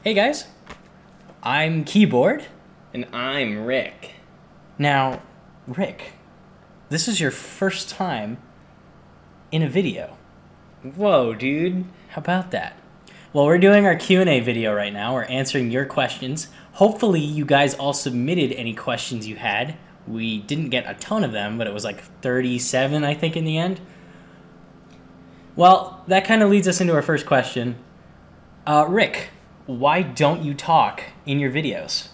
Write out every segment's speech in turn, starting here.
Hey guys, I'm Keyboard. And I'm Rick. Now, Rick, this is your first time in a video. Whoa, dude. How about that? Well, we're doing our Q&A video right now. We're answering your questions. Hopefully you guys all submitted any questions you had. We didn't get a ton of them, but it was like 37, I think, in the end. Well, that kind of leads us into our first question. Rick, why don't you talk in your videos?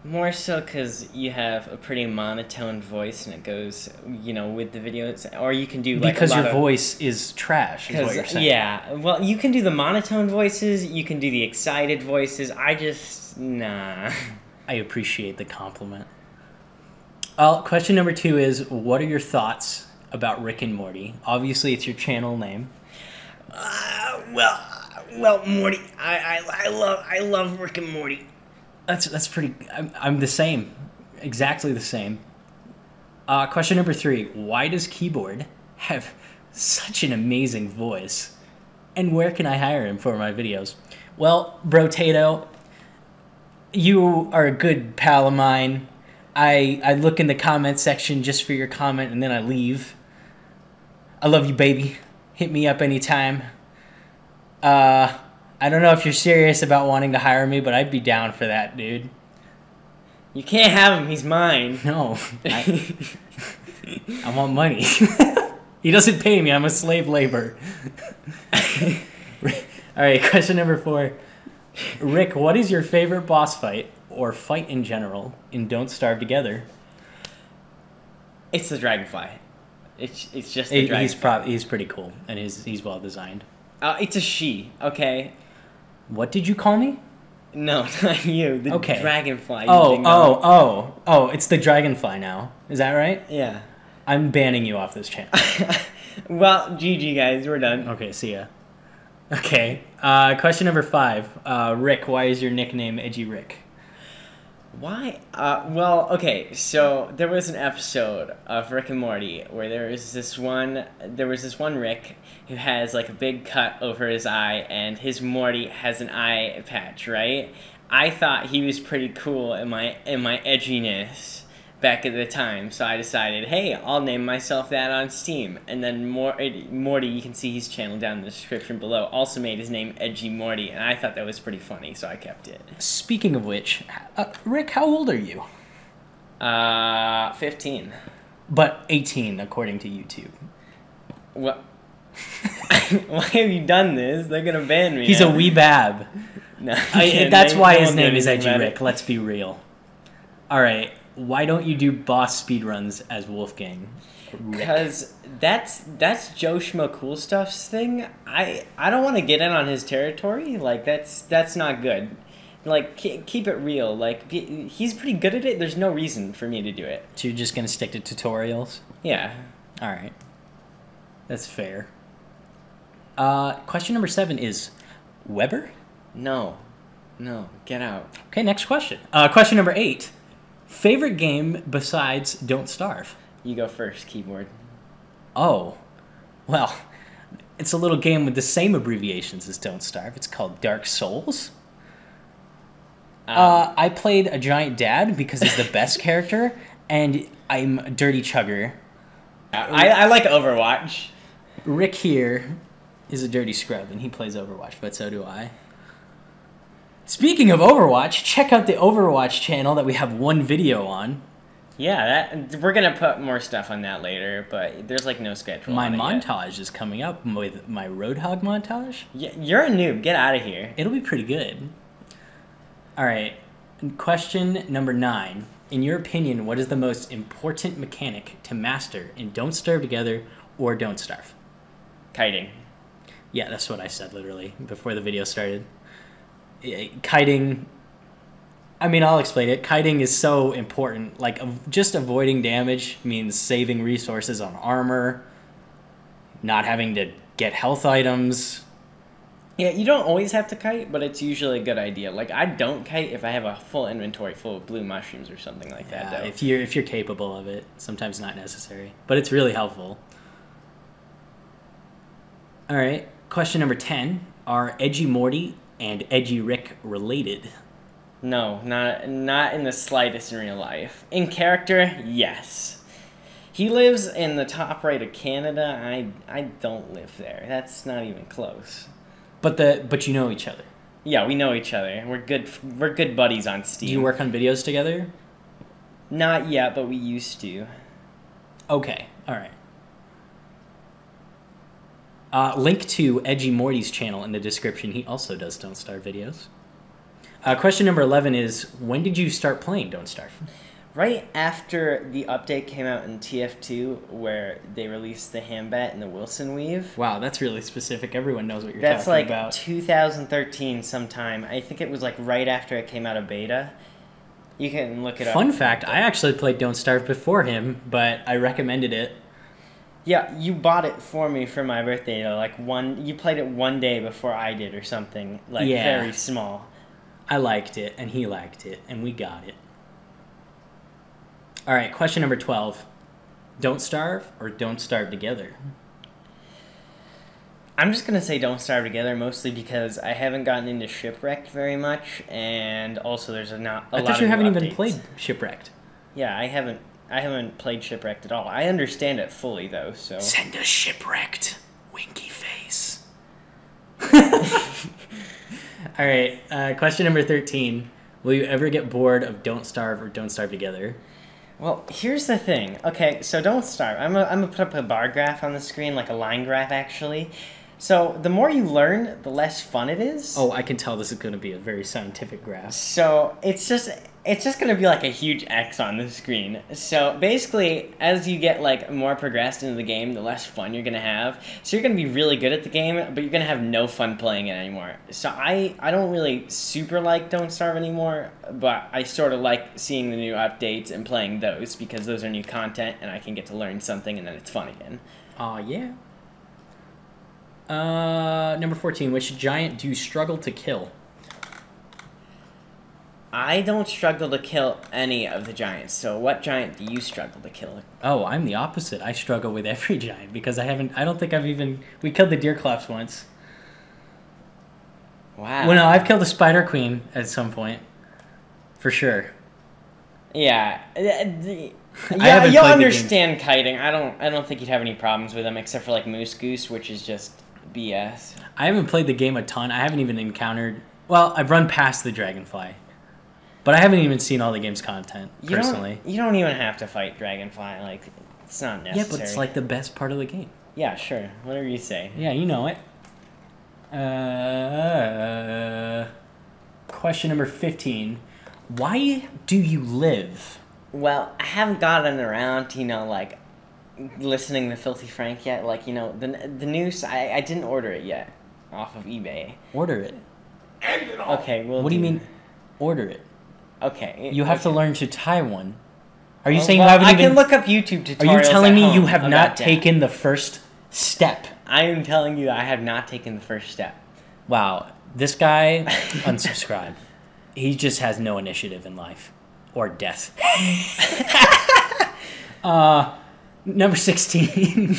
More so because you have a pretty monotone voice and it goes, with the videos. Or you can do like because your voice is trash, is what you're saying. Yeah, well, you can do the monotone voices, you can do the excited voices. Nah. I appreciate the compliment. Question number 2 is, what are your thoughts about Rick and Morty? Obviously, it's your channel name. Well, Morty, I love Rick and Morty. That's pretty. I'm the same, exactly the same. Question number 3: why does Keyboard have such an amazing voice, and where can I hire him for my videos? Well, Brotato, you are a good pal of mine. I look in the comment section just for your comment, and then I leave. I love you, baby. Hit me up anytime. I don't know if you're serious about wanting to hire me, but I'd be down for that, dude. You can't have him. He's mine. No. I want money. He doesn't pay me. I'm a slave labor. All right, question number 4. Rick, what is your favorite boss fight or fight in general in Don't Starve Together? It's the dragonfly. It's just the dragonfly. He's pretty cool, and he's well designed. It's a she, okay? What did you call me? No, not you. The okay. Dragonfly. Oh, it's the dragonfly now. Is that right? Yeah. I'm banning you off this channel. Well, GG guys, we're done. Okay, see ya. Okay, question number 5. Rick, why is your nickname Edgy Rick? Why? Well, okay, so there was an episode of Rick and Morty where there was this one Rick who has like a big cut over his eye, and his Morty has an eye patch, right? I thought he was pretty cool in my edginess back at the time, so I decided, hey, I'll name myself that on Steam. And then Morty, you can see his channel down in the description below, also made his name Edgy Morty, and I thought that was pretty funny, so I kept it. Speaking of which, Rick, how old are you? 15. But 18, according to YouTube. What? Why have you done this? They're gonna ban me. He's a wee bab. No, that's why his name is Edgy Rick, let's be real. Alright. Why don't you do boss speedruns as Wolfgang? Because that's Joe Schmo Cool Stuff's thing. I don't want to get in on his territory. Like, that's not good. Like, keep it real. Like, he's pretty good at it. There's no reason for me to do it. So you're just going to stick to tutorials? Yeah. Alright. That's fair. Question number 7 is Weber? No, get out. Okay, next question. Question number 8. Favorite game besides Don't Starve? You go first, Keyboard. Oh, well, it's a little game with the same abbreviations as Don't Starve. It's called Dark Souls. I played a giant dad because he's the best character, and I'm a dirty chugger. I like Overwatch. Rick here is a dirty scrub, and he plays Overwatch, but so do I. Speaking of Overwatch, check out the Overwatch channel that we have one video on. Yeah, we're going to put more stuff on that later, but there's like no schedule. My montage is coming up with my Roadhog montage. Yeah, you're a noob. Get out of here. It'll be pretty good. All right, question number 9. In your opinion, what is the most important mechanic to master in Don't Starve Together or Don't Starve? Kiting. Yeah, that's what I said literally before the video started. Kiting, I mean, I'll explain it. Kiting is so important. Like, just avoiding damage means saving resources on armor, not having to get health items. Yeah, you don't always have to kite, but it's usually a good idea. Like, I don't kite if I have a full inventory full of blue mushrooms or something like that, though. If you're capable of it, sometimes not necessary. But it's really helpful. All right, question number 10. Are Edgy Morty and Edgy Rick related? No, not in the slightest in real life. In character, yes. He lives in the top right of Canada. I don't live there. That's not even close. But you know each other. Yeah, we know each other. We're good buddies on Steam. Do you work on videos together? Not yet, but we used to. Okay, all right. Link to Edgy Morty's channel in the description. He also does Don't Starve videos. Question number 11 is, when did you start playing Don't Starve? Right after the update came out in TF2, where they released the Hambat and the Wilson Weave. Wow, that's really specific. Everyone knows what you're talking about. That's like 2013 sometime. I think it was like right after it came out of beta. You can look it up. Fun fact, I actually played Don't Starve before him, but I recommended it. Yeah, you bought it for me for my birthday. You played it one day before I did or something. Very small. I liked it, and he liked it, and we got it. All right, question number 12. Don't Starve or Don't Starve Together? I'm just going to say Don't Starve Together, mostly because I haven't gotten into Shipwrecked very much, and also there's a lot of I thought you haven't new even updates. played Shipwrecked. Yeah, I haven't played Shipwrecked at all. I understand it fully, though, so... Send a Shipwrecked. Winky face. All right, question number 13. Will you ever get bored of Don't Starve or Don't Starve Together? Well, here's the thing. Okay, so Don't Starve. I'm gonna put up a bar graph on the screen, like a line graph, actually. So the more you learn, the less fun it is. Oh, I can tell this is going to be a very scientific graph. So it's just going to be like a huge X on the screen. So basically, as you get like more progressed into the game, the less fun you're going to have. So you're going to be really good at the game, but you're going to have no fun playing it anymore. So I don't really super like Don't Starve anymore, but I sort of like seeing the new updates and playing those because those are new content and I can get to learn something and then it's fun again. Aw, yeah. Number 14. Which giant do you struggle to kill? I don't struggle to kill any of the giants. So what giant do you struggle to kill? Oh, I'm the opposite. I struggle with every giant because I don't think I've even... We killed the Deerclops once. Wow. Well, no, I've killed a Spider Queen at some point. For sure. Yeah. Yeah, you'll understand kiting. I don't think you'd have any problems with them except for like Moose Goose, which is just BS. I haven't played the game a ton. I haven't even encountered... Well, I've run past the Dragonfly. But I haven't even seen all the game's content, personally. You don't even have to fight Dragonfly. Like, it's not necessary. Yeah, but it's like the best part of the game. Yeah, sure. Whatever you say. Yeah, you know it. Question number 15. Why do you live? Well, I haven't gotten around to, like, listening to Filthy Frank yet. Like, the news, I didn't order it yet off of eBay. Order it. Okay, well... What do you mean, order it? Okay. You have to learn to tie one. Are you saying well, you haven't even... I can look up YouTube tutorials. Are you telling me you have about not that. taken the first step? I am telling you that I have not taken the first step. Wow. This guy, unsubscribe. He just has no initiative in life. Or death. Number 16.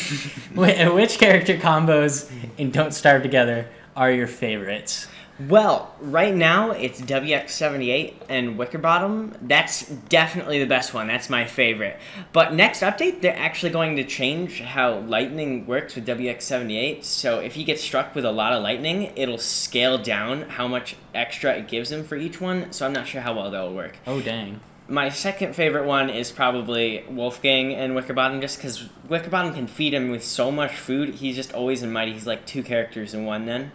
Which character combos in Don't Starve Together are your favorites? Well, right now it's WX78 and Wickerbottom. That's definitely the best one. That's my favorite. But next update, they're actually going to change how lightning works with WX78. So if he gets struck with a lot of lightning, it'll scale down how much extra it gives him for each one. So I'm not sure how well that'll work. Oh, dang. My second favorite one is probably Wolfgang and Wickerbottom, just because Wickerbottom can feed him with so much food. He's just always in mighty. He's like 2 characters in one then.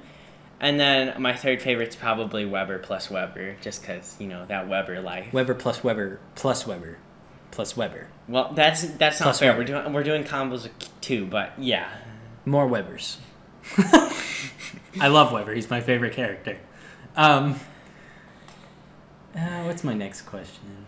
And then my third favorite's probably Weber plus Weber, just because, that Weber life. Weber plus Weber plus Weber plus Weber. Well, that's not Plus fair. Weber. We're doing combos of 2, but yeah. More Webers. I love Weber. He's my favorite character. What's my next question?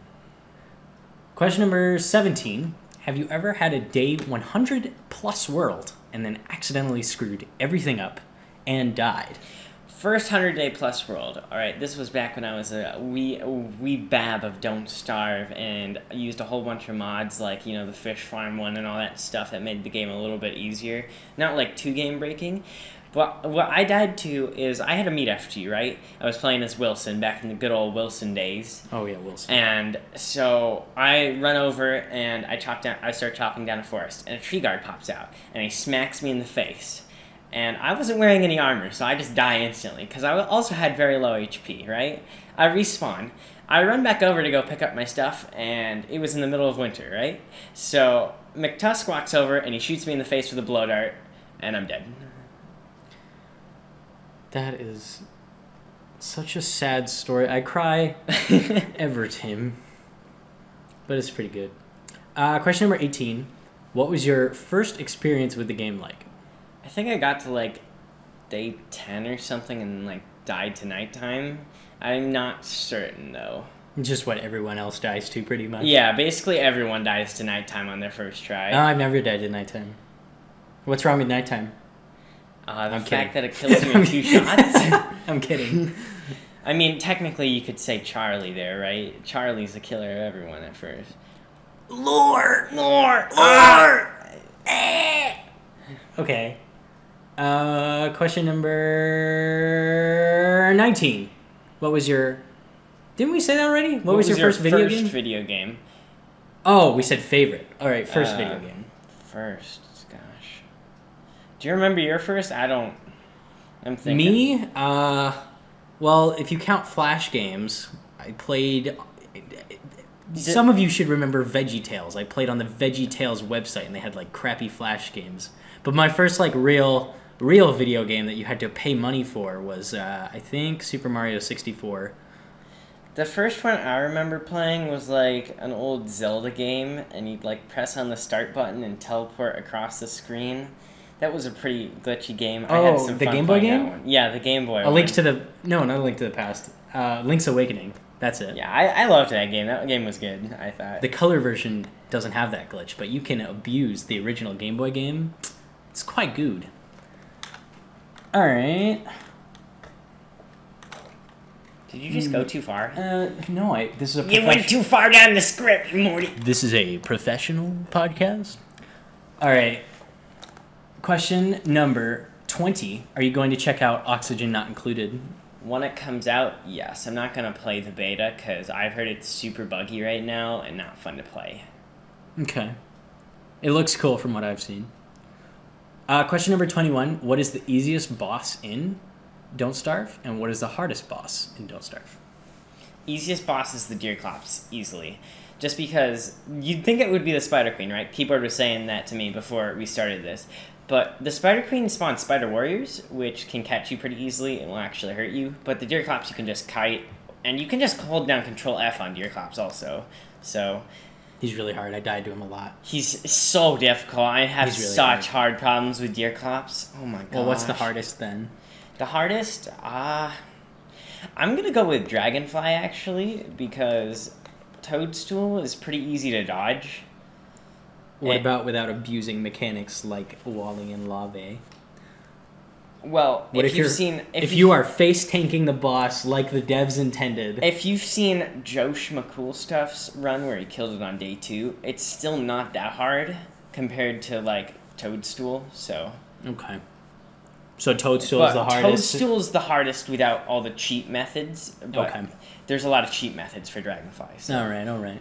Question number 17. Have you ever had a day 100 plus world and then accidentally screwed everything up and died? First 100-day plus world. All right, this was back when I was a wee bab of Don't Starve and used a whole bunch of mods like, the fish farm one and all that stuff that made the game a little bit easier. Not like too game breaking. What I died to is I had a meat FG, right? I was playing as Wilson back in the good old Wilson days. Oh yeah, Wilson. And so I run over and I start chopping down a forest, and a tree guard pops out and he smacks me in the face. And I wasn't wearing any armor, so I just die instantly because I also had very low HP, right? I respawn. I run back over to go pick up my stuff, and it was in the middle of winter, right? So McTusk walks over and he shoots me in the face with a blow dart, and I'm dead. That is such a sad story. I cry every time, but it's pretty good. Question number 18. What was your first experience with the game like? I think I got to, like, day 10 or something and, like, died to nighttime. I'm not certain, though. Just what everyone else dies to, pretty much. Yeah, basically everyone dies to nighttime on their first try. No, I've never died to nighttime. What's wrong with nighttime? The fact that it kills you in 2 shots? I'm kidding. I mean, technically you could say Charlie there, right? Charlie's the killer of everyone at first. Lore! Okay. Question number 19. What was your... Didn't we say that already? What was your first video game? Video game? Oh, we said favorite. All right, first video game. First, gosh. Do you remember your first? I'm thinking. Me? Well, if you count Flash games, I played... Some of you should remember VeggieTales. I played on the VeggieTales website, and they had, like, crappy Flash games. But my first, like, real video game that you had to pay money for was, I think, Super Mario 64. The first one I remember playing was, like, an old Zelda game, and you'd, like, press on the start button and teleport across the screen. That was a pretty glitchy game. I had some the fun Game Boy playing game? that one. Yeah, the Game Boy A one. Link to the... No, not A Link to the Past. Link's Awakening. That's it. Yeah, I loved that game. That game was good, I thought. The color version doesn't have that glitch, but you can abuse the original Game Boy game. It's quite good. All right. Did you just go too far? No, this is a... You went too far down the script, Morty. This is a professional podcast. All right. Question number 20. Are you going to check out Oxygen Not Included? When it comes out, yes. I'm not going to play the beta because I've heard it's super buggy right now and not fun to play. Okay. It looks cool from what I've seen. Question number 21. What is the easiest boss in Don't Starve? And what is the hardest boss in Don't Starve? Easiest boss is the Deerclops, easily. Just because you'd think it would be the Spider Queen, right? Keyboard was saying that to me before we started this. But the Spider Queen spawns Spider Warriors, which can catch you pretty easily and will actually hurt you. But the Deerclops you can just kite, and you can just hold down Control F on Deerclops also. So he's really hard. I died to him a lot. He's so difficult. I have really such hard problems with Deerclops. Oh my god. Well, what's the hardest then? The hardest? I'm gonna go with Dragonfly actually, because Toadstool is pretty easy to dodge. What about without abusing mechanics like walling and lava? Well, if you are face tanking the boss like the devs intended. If you've seen Josh McCoolstuff's run where he killed it on day 2, it's still not that hard compared to like Toadstool. So okay. So Toadstool is the hardest. Toadstool is the hardest without all the cheat methods. But okay. There's a lot of cheat methods for Dragonfly. So. All right.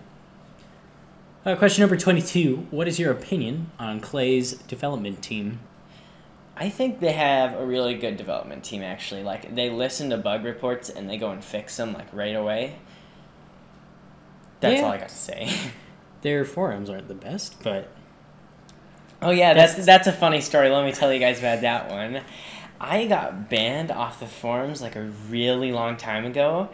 Question number 22. What is your opinion on Klei's development team? I think they have a really good development team, actually. Like, they listen to bug reports and they go and fix them, like, right away. That's all I got to say. Their forums aren't the best, but... Oh, yeah, that's a funny story. Let me tell you guys about that one. I got banned off the forums, like, a really long time ago.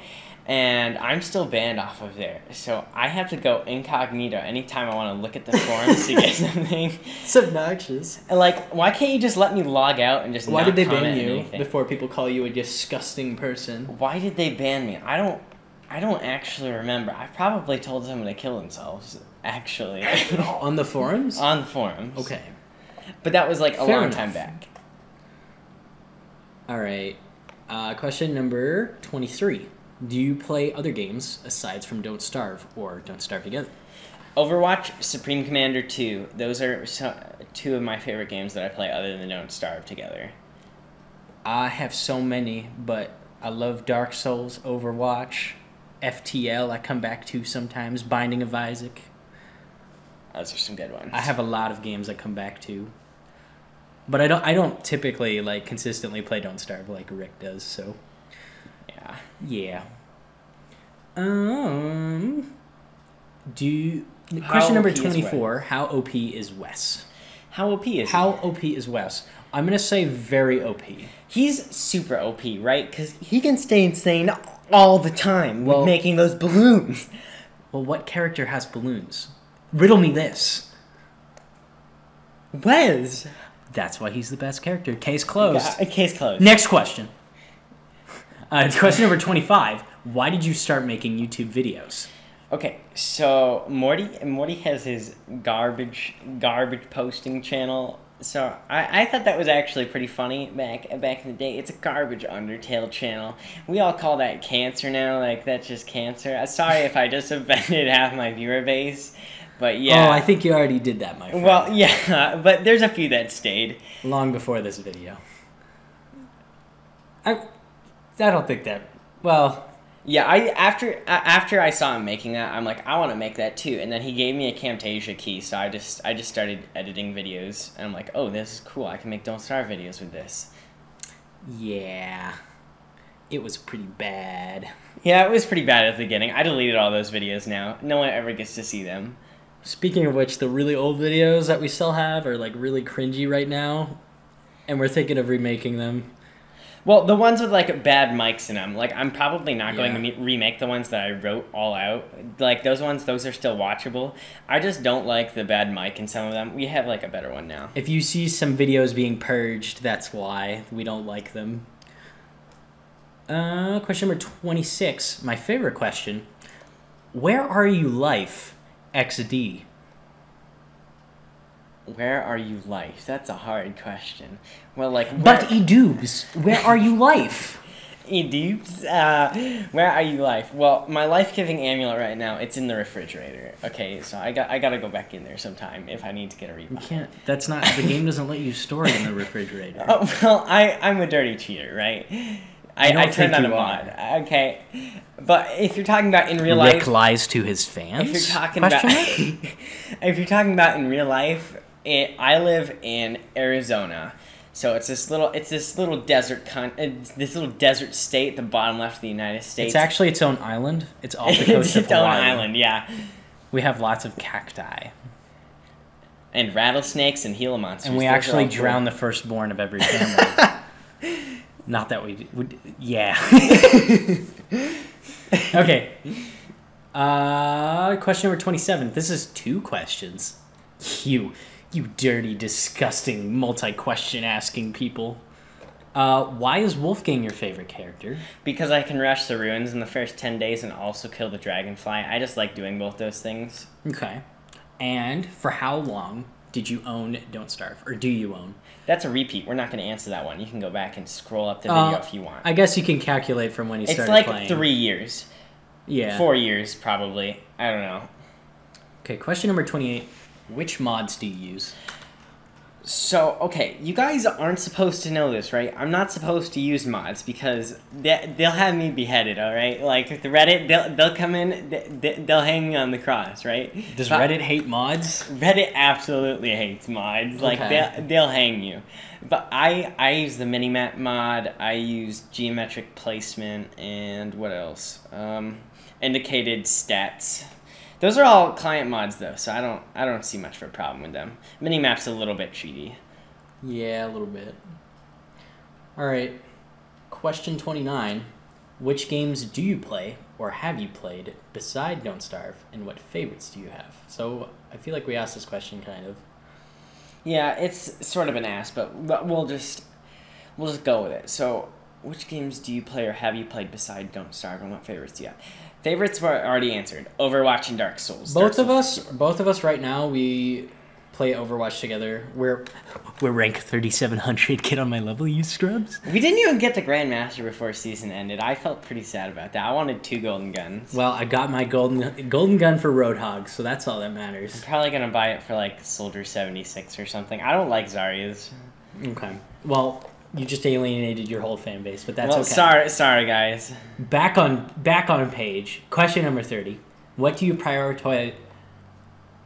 And I'm still banned off of there. So I have to go incognito anytime I want to look at the forums to get something. It's obnoxious. And like, why can't you just let me log out and just Why not did they comment ban you anything? before people call you a disgusting person? Why did they ban me? I don't actually remember. I probably told someone to kill themselves, actually. On the forums? On the forums. Okay. But that was like a Fair long enough. time back. All right. Question number 23. Do you play other games aside from Don't Starve or Don't Starve Together? Overwatch, Supreme Commander 2. Those are two of my favorite games that I play other than Don't Starve Together. I have so many, but I love Dark Souls, Overwatch, FTL. I come back to sometimes. Binding of Isaac. Those are some good ones. I have a lot of games I come back to, but I don't typically like consistently play Don't Starve like Rick does. So yeah. Question number 24. How OP is Wes? How OP is How OP is Wes? I'm gonna say very OP. He's super OP, right? Because he can stay insane all the time with making those balloons. Well, what character has balloons? Riddle me this. Wes. That's why he's the best character. Case closed. Case closed. Next question. Question number 25. Why did you start making YouTube videos? Okay, so Morty has his garbage posting channel. So I thought that was actually pretty funny back in the day. It's a garbage Undertale channel. We all call that cancer now. Like, that's just cancer. I'm sorry if I just offended half my viewer base. But yeah. Oh, I think you already did that, my friend. Well, yeah, but there's a few that stayed. Long before this video. I don't think that... Well... Yeah, after I saw him making that, I'm like, I want to make that too. And then he gave me a Camtasia key, so I just started editing videos. And I'm like, oh, this is cool. I can make Don't Starve videos with this. Yeah. It was pretty bad. Yeah, it was pretty bad at the beginning. I deleted all those videos now. No one ever gets to see them. Speaking of which, the really old videos that we still have are like really cringy right now. And we're thinking of remaking them. Well, the ones with, like, bad mics in them, like, I'm probably not going to remake the ones that I wrote all out. Like, those are still watchable. I just don't like the bad mic in some of them. We have, like, a better one now. If you see some videos being purged, that's why we don't like them. Question number 26, my favorite question. Where are you life, XD? Where are you life? That's a hard question. Well, like... But Edoobs, where are you life? Edoobs? Where are you life? Well, my life-giving amulet right now, it's in the refrigerator. Okay, so I gotta go back in there sometime if I need to get a rebuy. You can't... That's not... The game doesn't let you store it in the refrigerator. Oh, well, I'm a dirty cheater, right? I turned on a mod. Okay. But if you're talking about in real life... Rick lies to his fans? If you're talking about... if you're talking about in real life... I live in Arizona, so it's this little desert state, the bottom left of the United States. It's actually its own island. It's off the coast of Hawaii. It's its own island, yeah. We have lots of cacti. And rattlesnakes and Gila monsters. And we actually drown the firstborn of every family. Not that we would. Yeah. Okay. Question number 27. This is 2 questions. You dirty, disgusting, multi-question asking people. Why is Wolfgang your favorite character? Because I can rush the ruins in the first 10 days and also kill the dragonfly. I just like doing both those things. Okay. And for how long did you own Don't Starve? Or do you own? That's a repeat. We're not going to answer that one. You can go back and scroll up the video if you want. I guess you can calculate from when you started playing. It's like 3 years. Yeah. 4 years, probably. I don't know. Okay, question number 28. Which mods do you use? So, okay, you guys aren't supposed to know this, right? I'm not supposed to use mods because they'll have me beheaded, all right? Like, with the Reddit, they'll come in, they'll hang me on the cross, right? Does Reddit hate mods? Reddit absolutely hates mods. Like, they'll hang you. But I use the minimap mod, I use geometric placement, and what else? Indicated stats. Those are all client mods, though, so I don't see much of a problem with them. Minimap's a little bit cheaty. Yeah, a little bit. All right. Question 29. Which games do you play or have you played beside Don't Starve, and what favorites do you have? So I feel like we asked this question kind of. Yeah, it's sort of an ask, but we'll just go with it. So, which games do you play or have you played beside Don't Starve, and what favorites do you have? Favorites were already answered. Overwatch and Dark Souls. Both of us right now, we play Overwatch together. We're rank 3700. Get on my level, you scrubs. We didn't even get to Grandmaster before season ended. I felt pretty sad about that. I wanted 2 golden guns. Well, I got my golden gun for Roadhog, so that's all that matters. I'm probably gonna buy it for like Soldier 76 or something. I don't like Zarya's. Okay. Well, You just alienated your whole fan base, but that's well, okay. sorry, guys. Back on page. Question number 30. What do you prioritize?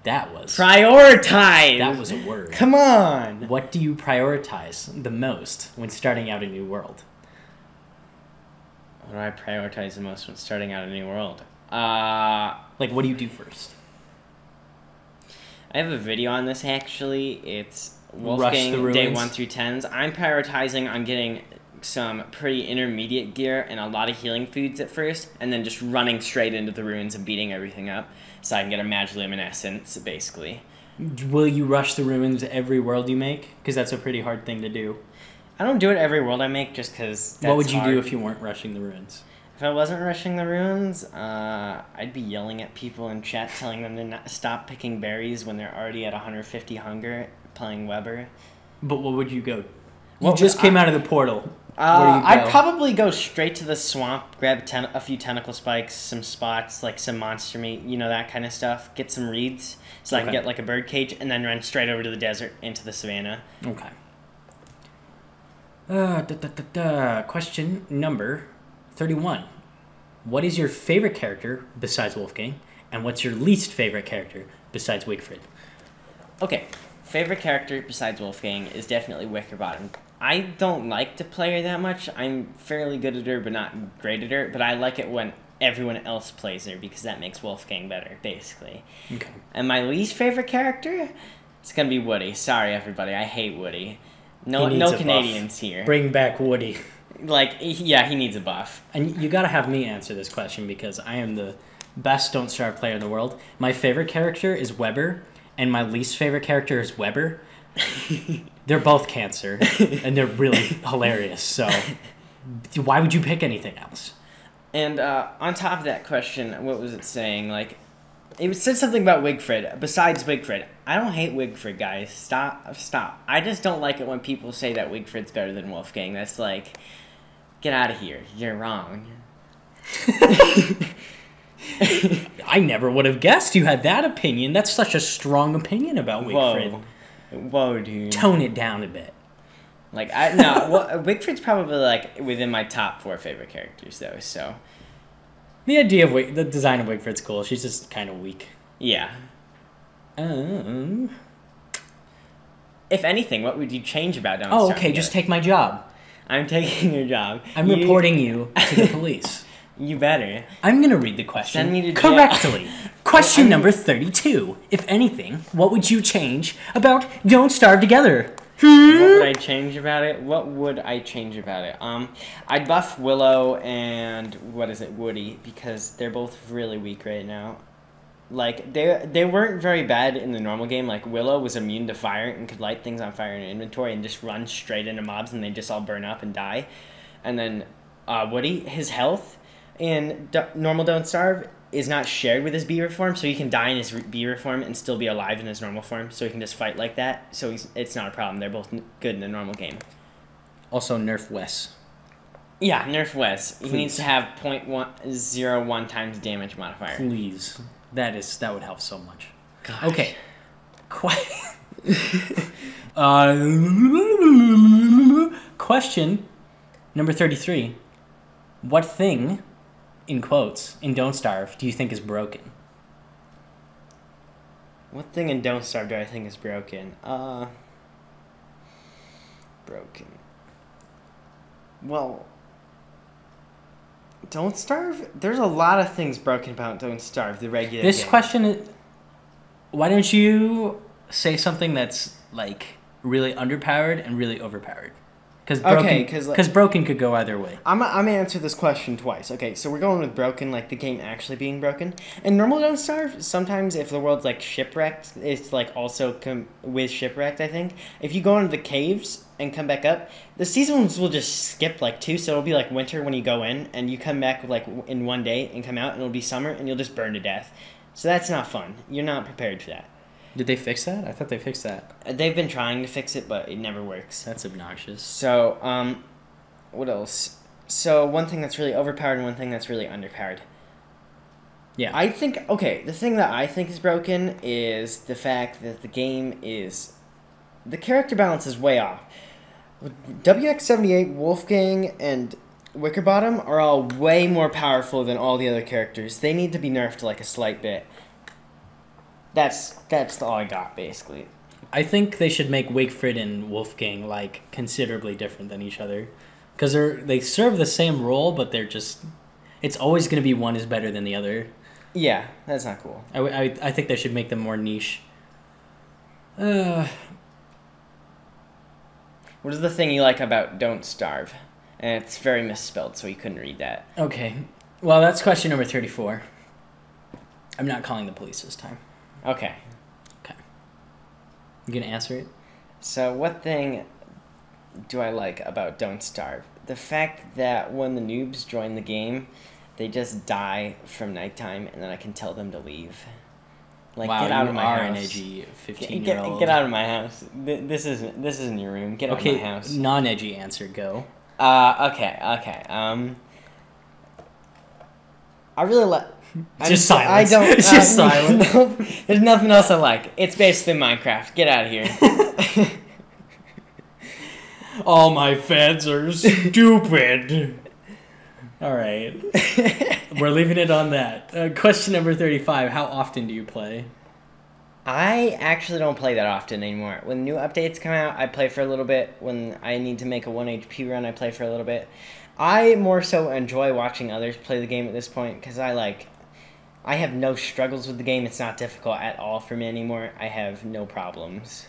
Prioritize! That was a word. Come on! What do you prioritize the most when starting out a new world? What do I prioritize the most when starting out a new world? Like, what do you do first? I have a video on this, actually. It's Wolfgang Day 1 through 10s. I'm prioritizing on getting some pretty intermediate gear and a lot of healing foods at first, and then just running straight into the ruins and beating everything up so I can get a Magiluminescence, basically. Will you rush the ruins every world you make? Because that's a pretty hard thing to do. I don't do it every world I make just because that's What would you hard. do if you weren't rushing the ruins? If I wasn't rushing the ruins, I'd be yelling at people in chat, telling them to not stop picking berries when they're already at 150 hunger, playing Weber. But what would you go? You just came out of the portal. I'd probably go straight to the swamp, grab a few tentacle spikes, some spots, like some monster meat, you know, that kind of stuff. Get some reeds so I can get like a bird cage, and then run straight over to the desert into the savannah. Okay. Question number 31. What is your favorite character besides Wolfgang, and what's your least favorite character besides Wigfrid? Okay, favorite character besides Wolfgang is definitely Wickerbottom. I don't like to play her that much. I'm fairly good at her, but not great at her. But I like it when everyone else plays her because that makes Wolfgang better, basically. Okay. And my least favorite character, it's gonna be Woodie. Sorry, everybody. I hate Woodie. No Canadians here. Bring back Woodie. Like, yeah, he needs a buff. And you gotta have me answer this question because I am the best Don't Starve player in the world. My favorite character is Weber, and my least favorite character is Weber. They're both cancer, and they're really hilarious, so why would you pick anything else? And on top of that question, what was it saying? Like, it said something about Wigfrid. Besides Wigfrid, I don't hate Wigfrid, guys. Stop. I just don't like it when people say that Wigfrid's better than Wolfgang. That's like, get out of here. You're wrong. I never would have guessed you had that opinion. That's such a strong opinion about Wigfrid. Whoa, dude. Tone it down a bit. Like, Wigfrid's probably, like, within my top 4 favorite characters, though, so. The idea of the design of Wigfrid's cool. She's just kind of weak. Yeah. If anything, what would you change about Don't Starve? Oh, okay, just take my job. I'm taking your job. I'm reporting you to the police. You better. I'm going to read the question Send me to correctly. Question number 32. If anything, what would you change about Don't Starve Together? What would I change about it? I'd buff Willow and, Woodie, because they're both really weak right now. Like, they weren't very bad in the normal game. Like, Willow was immune to fire and could light things on fire in inventory and just run straight into mobs and they just all burn up and die. And then Woodie, his health in normal Don't Starve is not shared with his beaver form, so he can die in his beaver form and still be alive in his normal form, so he can just fight like that. So it's not a problem. They're both good in the normal game. Also, nerf Wes. Yeah, nerf Wes. He needs to have 0.01 times damage modifier. Please. That would help so much. Gosh. Okay. Question number 33. What thing, in quotes, in Don't Starve, do you think is broken? What thing in Don't Starve do I think is broken? Broken. Well, Don't Starve? There's a lot of things broken about Don't Starve, the regular This game. question is... Why don't you say something that's, like, really underpowered and really overpowered? Because broken could go either way. I'm going to answer this question twice. Okay, so we're going with broken, like the game actually being broken. In normal Don't Starve, sometimes if the world's like shipwrecked, it's like also with shipwrecked, I think. If you go into the caves and come back up, the seasons will just skip like 2, so it'll be like winter when you go in, and you come back like in 1 day and come out, and it'll be summer, and you'll just burn to death. So that's not fun. You're not prepared for that. Did they fix that? I thought they fixed that. They've been trying to fix it, but it never works. That's obnoxious. So, what else? So, one thing that's really overpowered and one thing that's really underpowered. Yeah. I think, okay, the thing that I think is broken is the fact that the game is... The character balance is way off. WX78, Wolfgang, and Wickerbottom are all way more powerful than all the other characters. They need to be nerfed like a slight bit. That's all I got, basically. I think they should make Wigfrid and Wolfgang like considerably different than each other, because they serve the same role, but they're just. It's always going to be one is better than the other. Yeah, that's not cool. I think they should make them more niche. What is the thing you like about Don't Starve? And it's very misspelled, so you couldn't read that. Okay. Well, that's question number 34. I'm not calling the police this time. Okay. Okay. You gonna answer it? So what thing do I like about Don't Starve? The fact that when the noobs join the game, they just die from nighttime, and then I can tell them to leave. Like, wow, get out of my house. You are an edgy 15-year-old. Get out of my house. This isn't your room. Get out of my house. Non-edgy answer, go. Okay. I really like. Just silence. I don't. It's just silence. No, there's nothing else I like. It's basically Minecraft. Get out of here. All my fans are stupid. All right. We're leaving it on that. Question number 35. How often do you play? I actually don't play that often anymore. When new updates come out, I play for a little bit. When I need to make a 1 HP run, I play for a little bit. I more so enjoy watching others play the game at this point because I have no struggles with the game. It's not difficult at all for me anymore. I have no problems.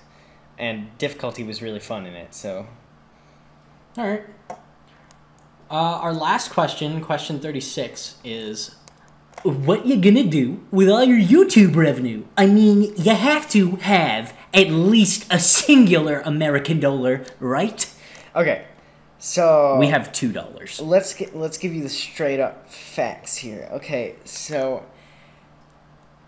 And difficulty was really fun in it, so... All right. Our last question, question 36, is... What you gonna do with all your YouTube revenue? I mean, you have to have at least a singular American dollar, right? Okay, so... We have $2. Let's give you the straight up facts here. Okay, so...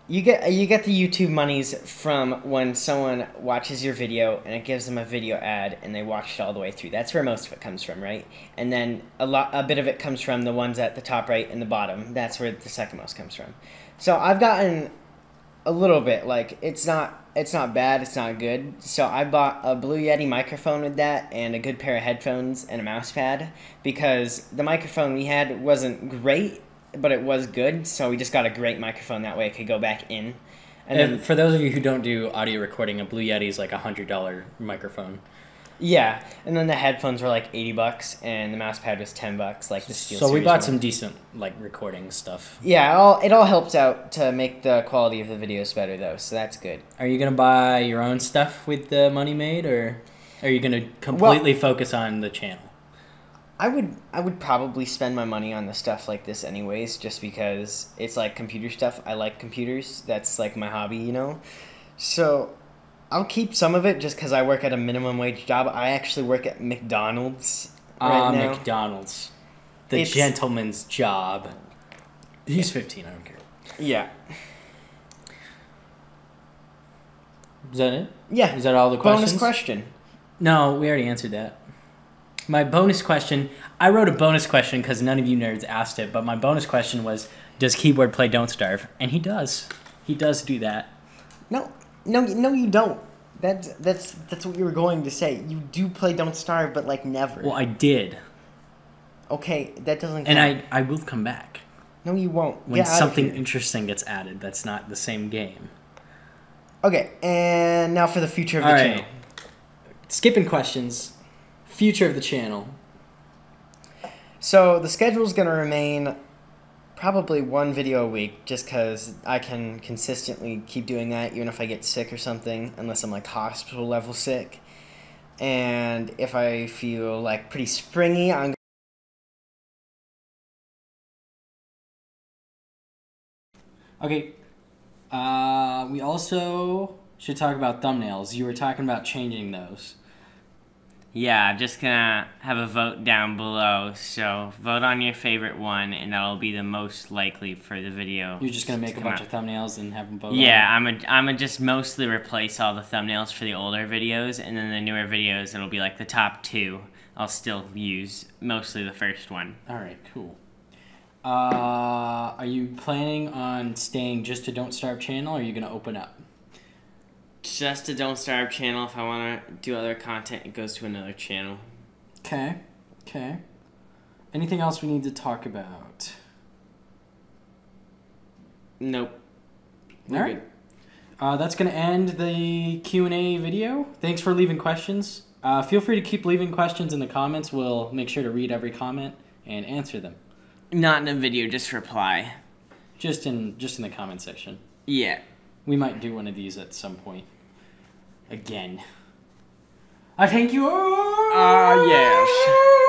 You get the YouTube monies from when someone watches your video and it gives them a video ad and they watch it all the way through. That's where most of it comes from, right? And then a bit of it comes from the ones at the top right and the bottom. That's where the second most comes from. So I've gotten a little bit. Like it's not bad, it's not good. So I bought a Blue Yeti microphone with that and a good pair of headphones and a mouse pad because the microphone we had wasn't great, but it was good, so we just got a great microphone. That way it could go back in. And then, for those of you who don't do audio recording, a Blue Yeti is like a $100 microphone. Yeah, and then the headphones were like $80, and the mouse pad was $10, like the Steel So we Series bought one. some decent like recording stuff. Yeah, it all helps out to make the quality of the videos better, though, so that's good. Are you gonna buy your own stuff with the money made, or are you gonna completely focus on the channel? I would probably spend my money on the stuff like this anyways, just because it's like computer stuff. I like computers. That's like my hobby, you know? So I'll keep some of it just because I work at a minimum wage job. I actually work at McDonald's right now. McDonald's. It's gentleman's job. He's 15, I don't care. Yeah. Is that it? Yeah. Is that all the questions? Bonus question. No, we already answered that. My bonus question, I wrote a bonus question because none of you nerds asked it, but my bonus question was, does Keyboard play Don't Starve? And he does. He does do that. No, you don't. That's what you were going to say. You do play Don't Starve, but like never. Well, I did. Okay, that doesn't count. And I will come back. No, you won't. When something interesting gets added that's not the same game. Okay, and now for the future of the channel. Skipping questions. Future of the channel. So the schedule's going to remain probably one video a week just because I can consistently keep doing that even if I get sick or something, unless I'm like hospital level sick. And if I feel like pretty springy, I'm Okay. We also should talk about thumbnails. You were talking about changing those. Yeah, I'm just gonna have a vote down below, so vote on your favorite one, and that'll be the most likely for the video. You're just gonna make a bunch of thumbnails and have them vote Yeah, on I'm gonna just mostly replace all the thumbnails for the older videos, and then the newer videos, it'll be like the top 2. I'll still use mostly the first one. Alright, cool. Are you planning on staying just a Don't Starve channel, or are you gonna open up? Just a Don't Starve channel. If I want to do other content, it goes to another channel. Okay. Okay. Anything else we need to talk about? Nope. All right. That's going to end the Q&A video. Thanks for leaving questions. Feel free to keep leaving questions in the comments. We'll make sure to read every comment and answer them. Not in a video, just reply. Just in the comment section. Yeah. We might do one of these at some point. Again. I thank you. Yes.